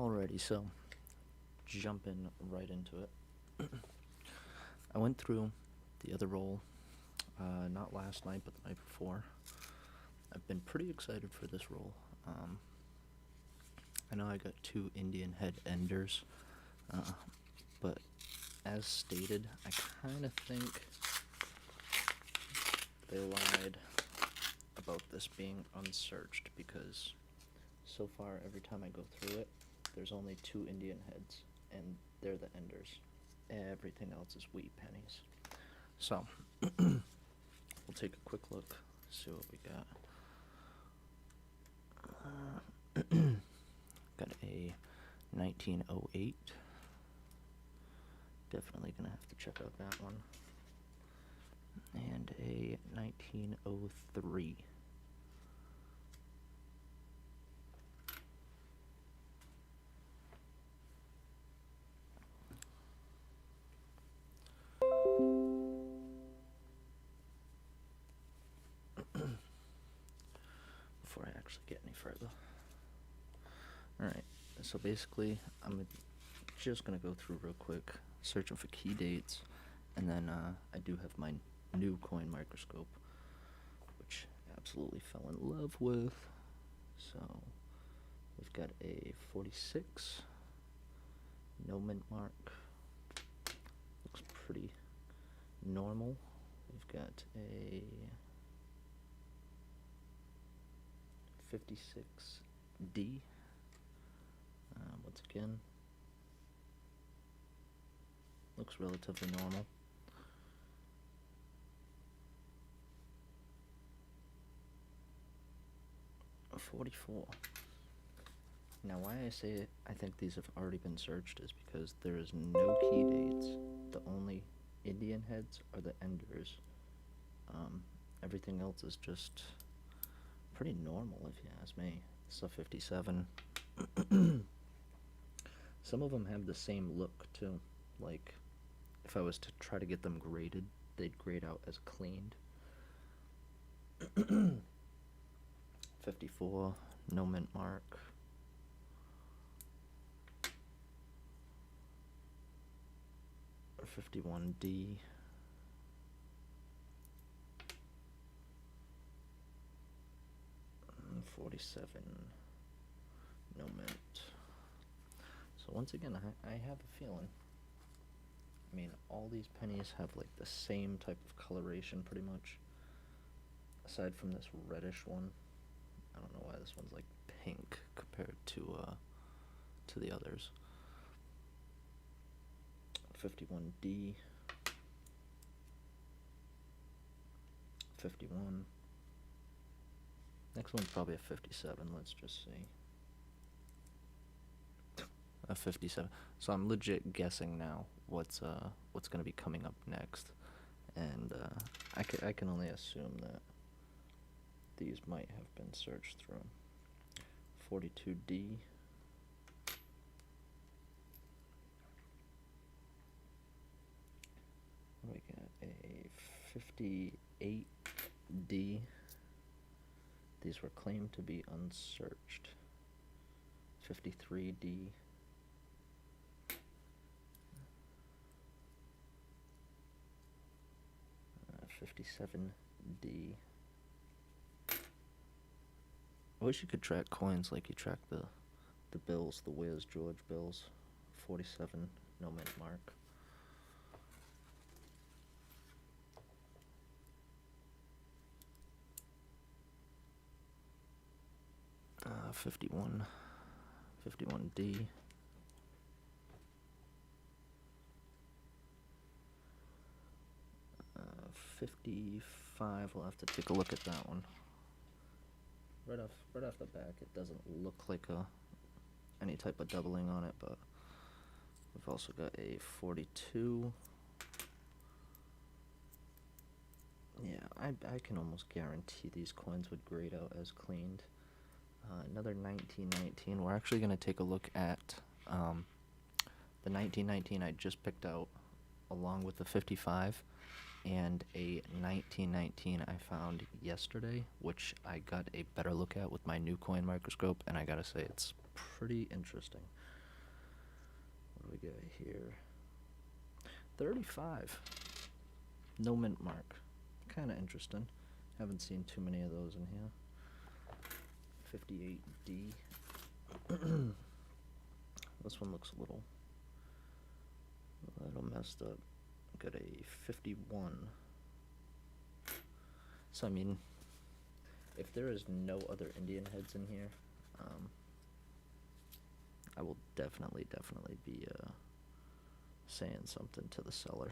Alrighty, so jumping right into it. I went through the other roll, not last night, but the night before. I've been pretty excited for this roll. I know I got two Indian head enders, but as stated, I kind of think they lied about this being unsearched because so far every time I go through it, there's only two Indian heads, and they're the enders. Everything else is wheat pennies. So, we'll take a quick look, see what we got. Got a 1908. Definitely gonna have to check out that one. And a 1903. Before I actually get any further. Alright, so basically, I'm just gonna go through real quick, searching for key dates, and then I do have my new coin microscope, which I absolutely fell in love with. So, we've got a 46, no mint mark, looks pretty normal. We've got a 56D, once again, looks relatively normal. A 44. Now why I say I think these have already been searched is because there is no key dates. The only Indian heads are the enders. Everything else is just pretty normal if you ask me. This is a 57. Some of them have the same look too. Like, if I was to try to get them graded, they'd grade out as cleaned. 54, no mint mark. Or 51D. And 47, no mint. So once again, I have a feeling. I mean, all these pennies have like the same type of coloration pretty much. Aside from this reddish one. I don't know why this one's like pink compared to the others. 51D. 51. Next one's probably a 57, let's just see. A 57. So I'm legit guessing now what's gonna be coming up next. And I can only assume that these might have been searched through. 42D. We got a 58D. These were claimed to be unsearched. 53D. 57D. I wish you could track coins like you track the bills, the Where's George bills. 47, no mint mark. Uh, 51, 51D. Uh, 55, we'll have to take a look at that one. Right off the back, it doesn't look like any type of doubling on it, but we've also got a 42. Yeah, I can almost guarantee these coins would grade out as cleaned. Another 1919. We're actually going to take a look at the 1919 I just picked out along with the 55 and a 1919 I found yesterday, which I got a better look at with my new coin microscope, and I gotta say it's pretty interesting. What do we got here? 35. No mint mark. Kind of interesting. Haven't seen too many of those in here. 58D. This one looks a little messed up. Got a 51. So I mean, if there is no other Indian heads in here, I will definitely be saying something to the seller,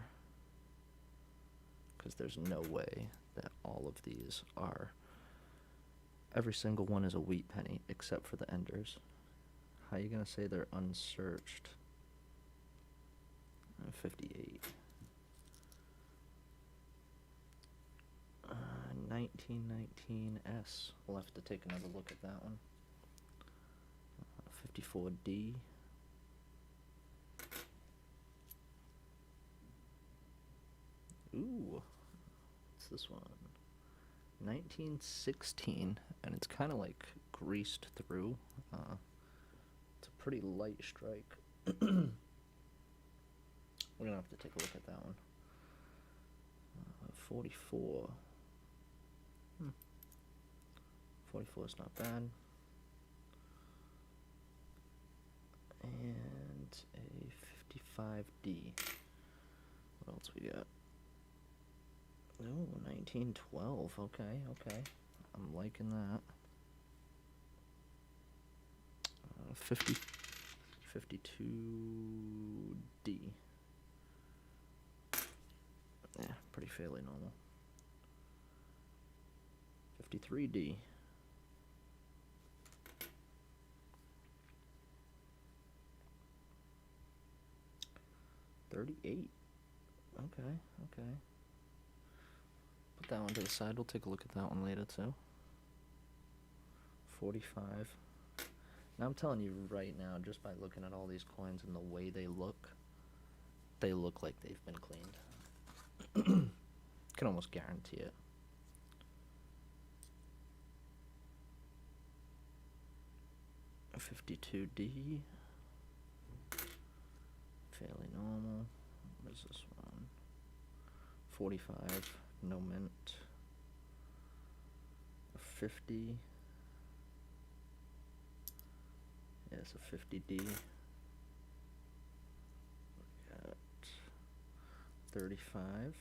because there's no way that all of these are. Every single one is a wheat penny except for the enders. How are you gonna say they're unsearched? 58. 1919S. We'll have to take another look at that one. 54D. Ooh, what's this one? 1916, and it's kind of like greased through. It's a pretty light strike. We're gonna have to take a look at that one. 44. 44 is not bad. And a 55D. What else we got? Oh, 1912. Okay. I'm liking that. 52D. Yeah, pretty fairly normal. 53D. $38. Okay. Put that one to the side. We'll take a look at that one later too. 45. Now I'm telling you right now, just by looking at all these coins and the way they look like they've been cleaned. Can almost guarantee it. A 52D. Fairly normal. What is this one? 45. No mint. A 50. Yes, a 50D. Got 35.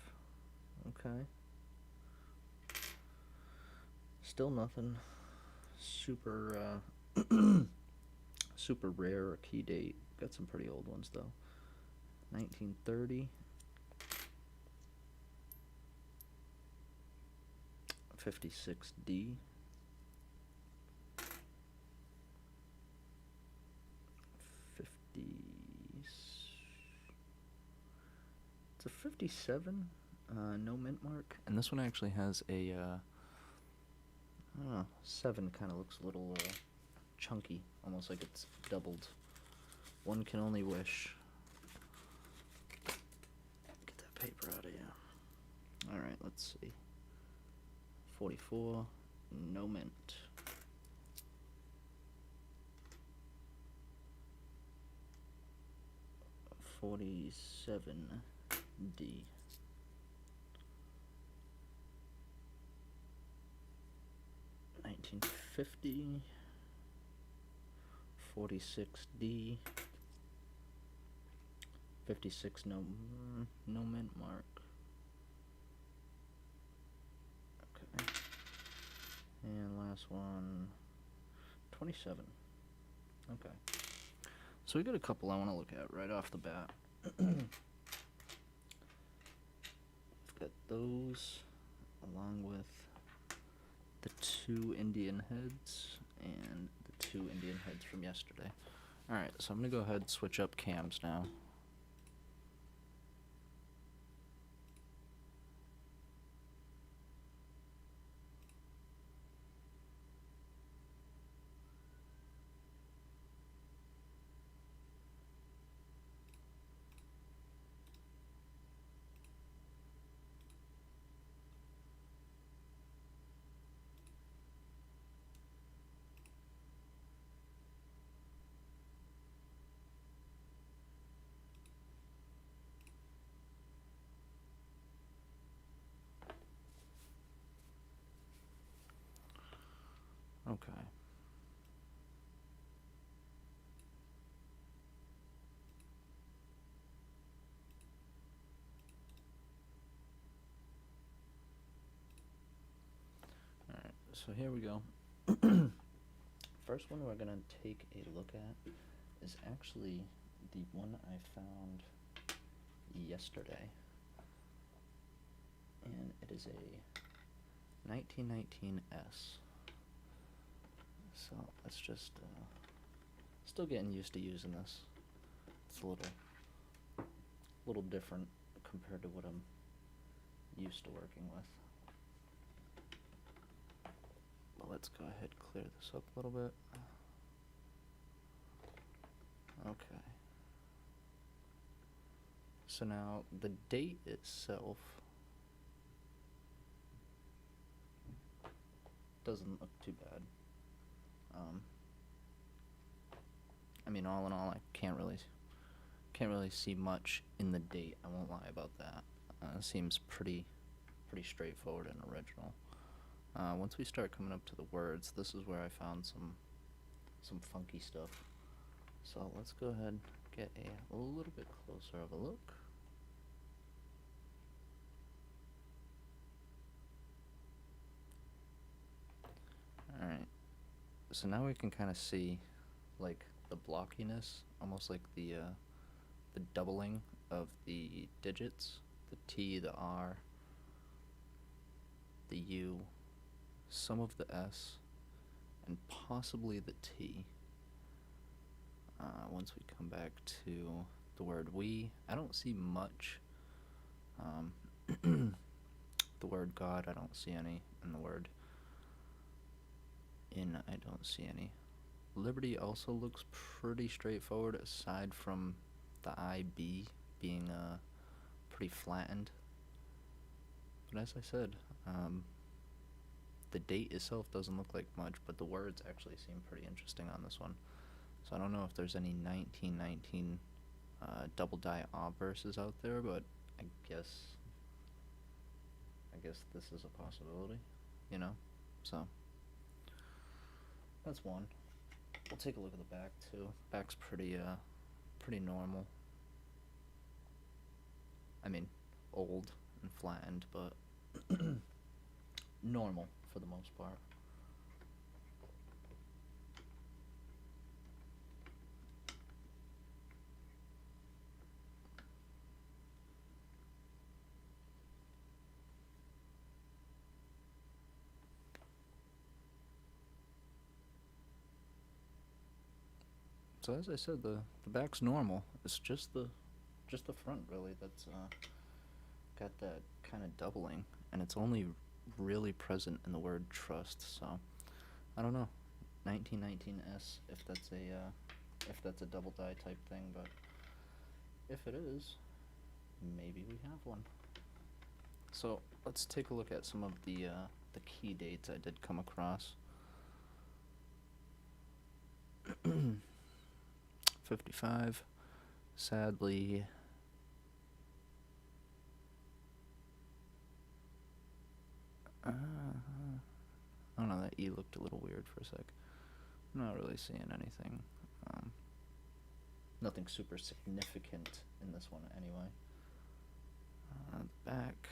Okay. Still nothing super super rare or key date. Got some pretty old ones though. 1930. 56D. 50. It's a 57. No mint mark. And this one actually has a I don't know, 7 kind of looks a little chunky, almost like it's doubled. One can only wish. Get that paper out of here. Alright, let's see. 44, no mint. 47D. 1950. 46D. 56, no mint mark. Okay. And last one, 27. Okay. So we got a couple I want to look at right off the bat. We've got those along with the 2 Indian heads and the 2 Indian heads from yesterday. Alright, so I'm going to go ahead and switch up cams now. Okay. Alright, so here we go. First one we're gonna take a look at is actually the one I found yesterday. And it is a 1919S. So let's just, still getting used to using this. It's a little different compared to what I'm used to working with. But let's go ahead and clear this up a little bit. Okay. So now the date itself doesn't look too bad. I mean, all in all, I can't really see much in the date. I won't lie about that. It seems pretty straightforward and original. Once we start coming up to the words, this is where I found some funky stuff. So let's go ahead and get a little bit closer of a look. Alright, so now we can kind of see like the blockiness, almost like the doubling of the digits, the T, the R, the U, some of the S, and possibly the T. Once we come back to the word we, I don't see much. The word God, I don't see any, and the word in, I don't see any. Liberty also looks pretty straightforward, aside from the IB being pretty flattened. But as I said, the date itself doesn't look like much, but the words actually seem pretty interesting on this one. So I don't know if there's any 1919 double die obverses out there, but I guess this is a possibility, you know? So that's one. We'll take a look at the back too. Back's pretty normal. I mean, old and flattened, but normal for the most part. So as I said, the back's normal. It's just the front really that's got that kind of doubling, and it's only really present in the word trust. So I don't know, 1919S, if that's a double die type thing, but if it is, maybe we have one. So let's take a look at some of the key dates I did come across. 55, sadly, I don't know, that E looked a little weird for a sec. I'm not really seeing anything. Nothing super significant in this one anyway. The back.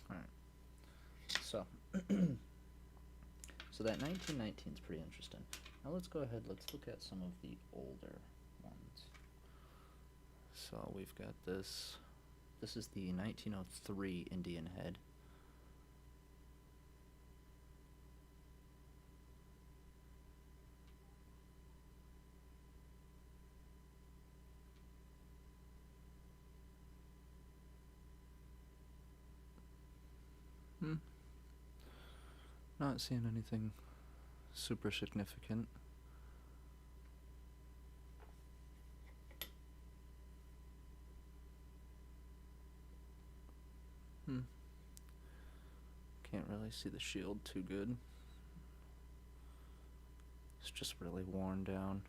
Alright. So, so that 1919 is pretty interesting. Now let's go ahead, let's look at some of the older ones. So we've got this. This is the 1903 Indian head. Not seeing anything super significant. Can't really see the shield too good. It's just really worn down.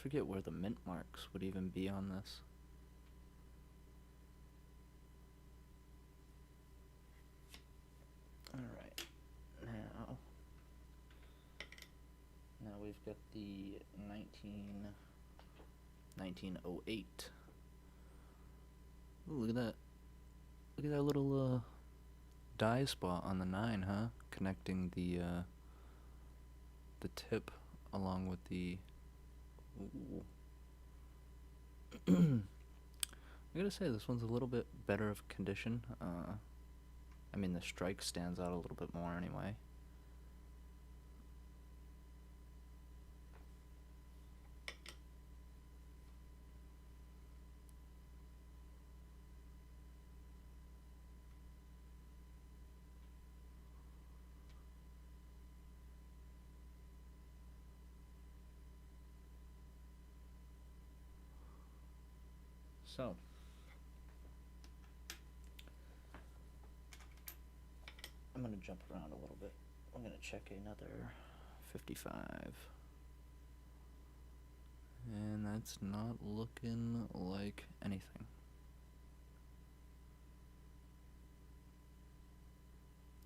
forget where the mint marks would even be on this. Alright, now we've got the 1908. Ooh, look at that. Look at that little die spot on the 9, huh? Connecting the tip along with the... Ooh. I gotta say, this one's a little bit better of condition. I mean, the strike stands out a little bit more anyway. So, I'm going to jump around a little bit. I'm going to check another 55. And that's not looking like anything.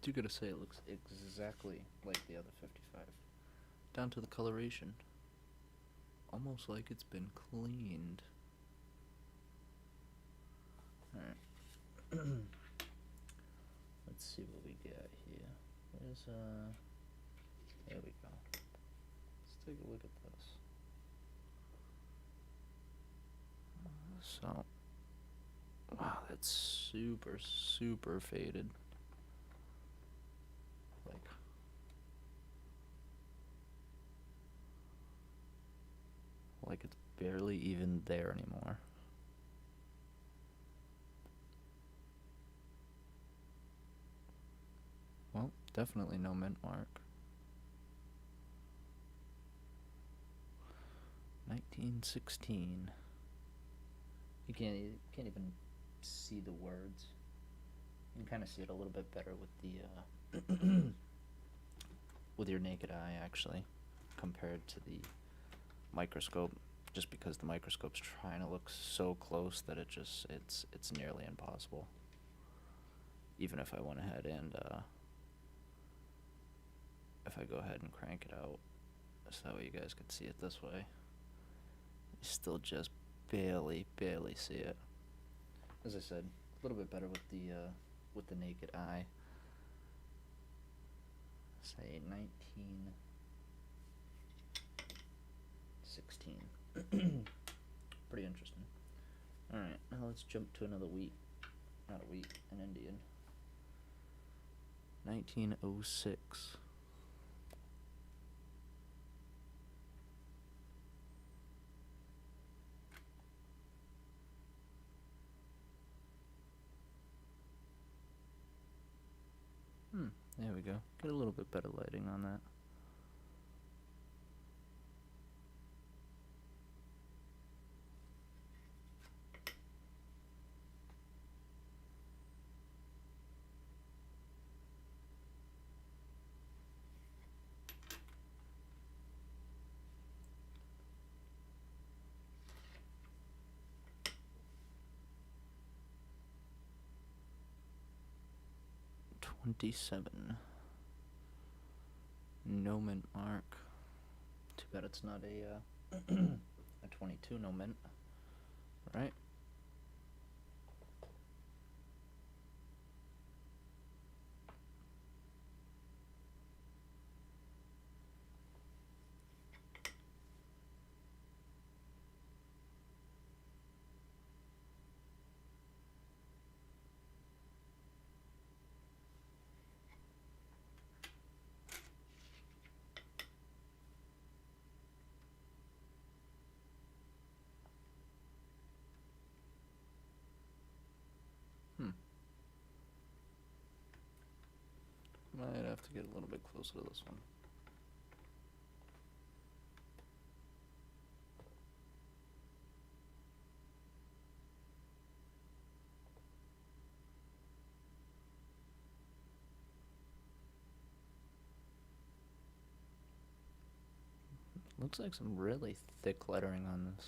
Do gotta say, it looks exactly like the other 55. Down to the coloration. Almost like it's been cleaned. Alright. Let's see what we got here. Where's, there we go. Let's take a look at this. So, wow, that's super, super faded. Like it's barely even there anymore. Well, definitely no mint mark. 1916. You can't even see the words. You can kind of see it a little bit better with the with your naked eye, actually, compared to the microscope. Just because the microscope's trying to look so close that it's nearly impossible. Even if I went ahead and if I go ahead and crank it out, so that way you guys can see it this way, you still just barely see it. As I said, a little bit better with the naked eye. Say 1916. Pretty interesting. Alright, now let's jump to another wheat. Not a wheat, an Indian. 1906. There we go. Get a little bit better lighting on that. $27. No mint mark. Too bad it's not a a 22 no mint. Right? Might have to get a little bit closer to this one. Looks like some really thick lettering on this.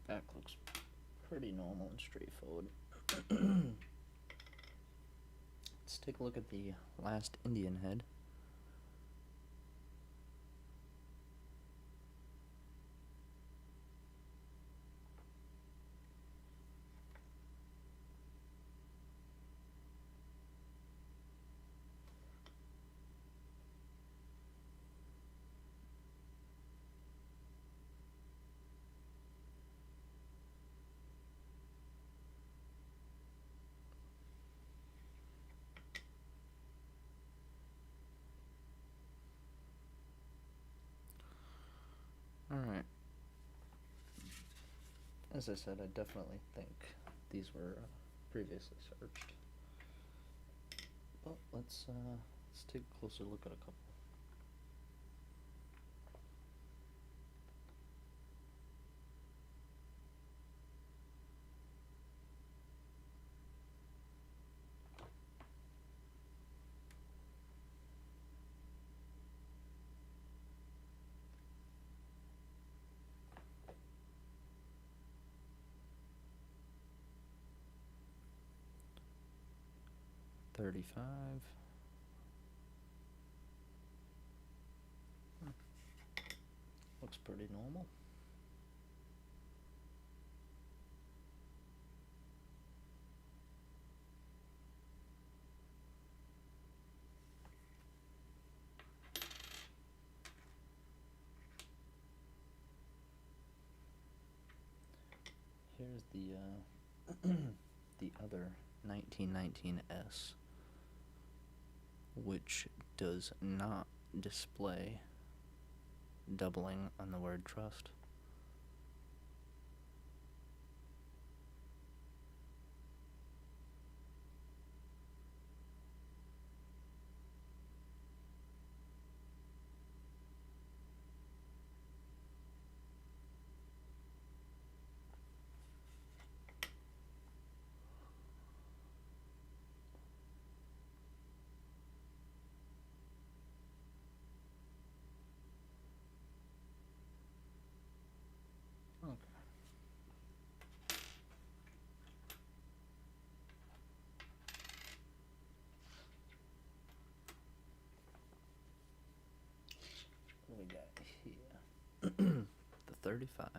Back looks pretty normal and straightforward. Let's take a look at the last Indian head. Alright. As I said, I definitely think these were previously searched. But let's take a closer look at a couple. $35. Looks pretty normal. Here's the the other 1919S, which does not display doubling on the word trust. Okay. What we got here? The 35.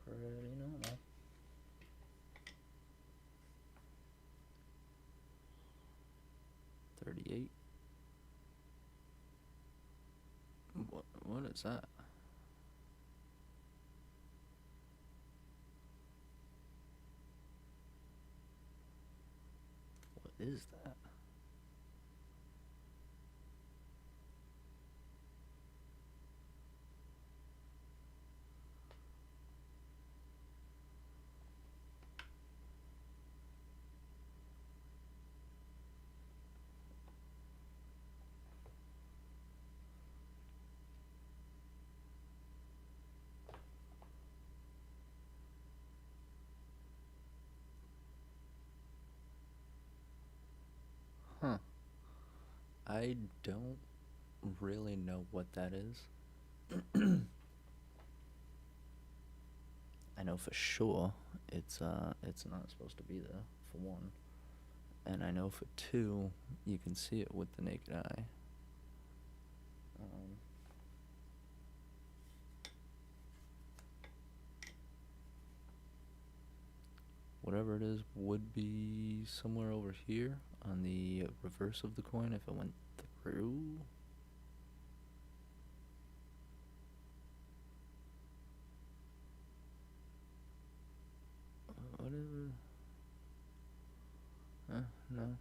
Pretty normal. $38. What is that? What is that? Huh. I don't really know what that is. I know for sure it's not supposed to be there, for one. And I know for two, you can see it with the naked eye. Whatever it is would be somewhere over here on the reverse of the coin if it went through. Whatever. No.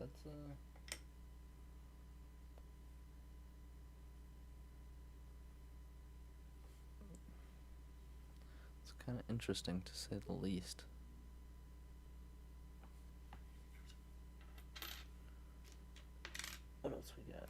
that's it's kind of interesting to say the least. What else we got?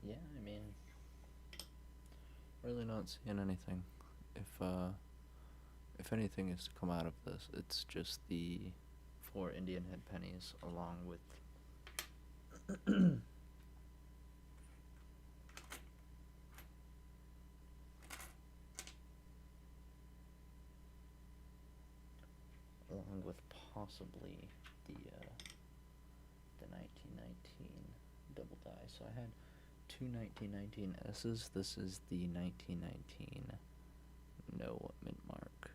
Yeah, I mean, really not seeing anything. If anything is to come out of this, it's just the 4 Indian head pennies along with along with possibly the 1919 double die. So I had 2 1919 S's. This is the 1919 no mint mark.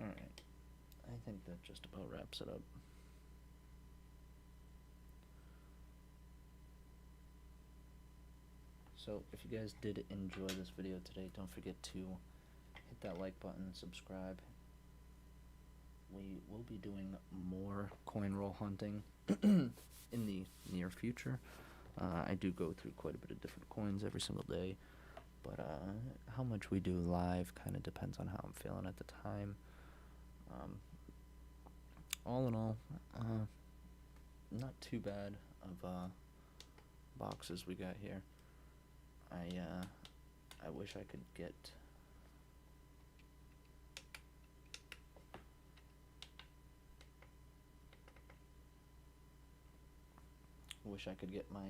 Alright, I think that just about wraps it up. So if you guys did enjoy this video today, don't forget to hit that like button, subscribe. We will be doing more coin roll hunting in the near future. I do go through quite a bit of different coins every single day, but how much we do live kind of depends on how I'm feeling at the time. All in all, not too bad of boxes we got here. I wish I could get my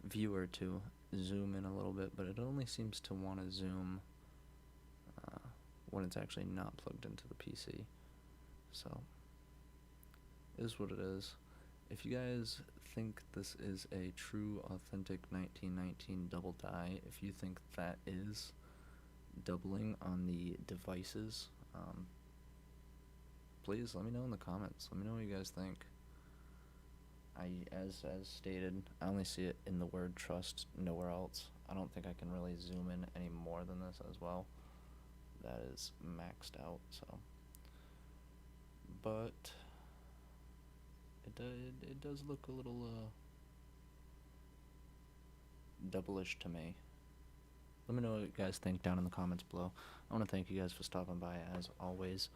viewer to zoom in a little bit, but it only seems to want to zoom when it's actually not plugged into the PC. So, it is what it is. If you guys think this is a true, authentic 1919 double die, if you think that is doubling on the devices, please let me know in the comments. Let me know what you guys think. As stated, I only see it in the word trust, nowhere else. I don't think I can really zoom in any more than this as well. That is maxed out, so. But it does look a little double-ish to me. Let me know what you guys think down in the comments below. I want to thank you guys for stopping by as always.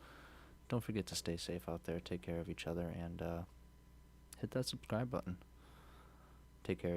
Don't forget to stay safe out there, take care of each other, and hit that subscribe button. Take care.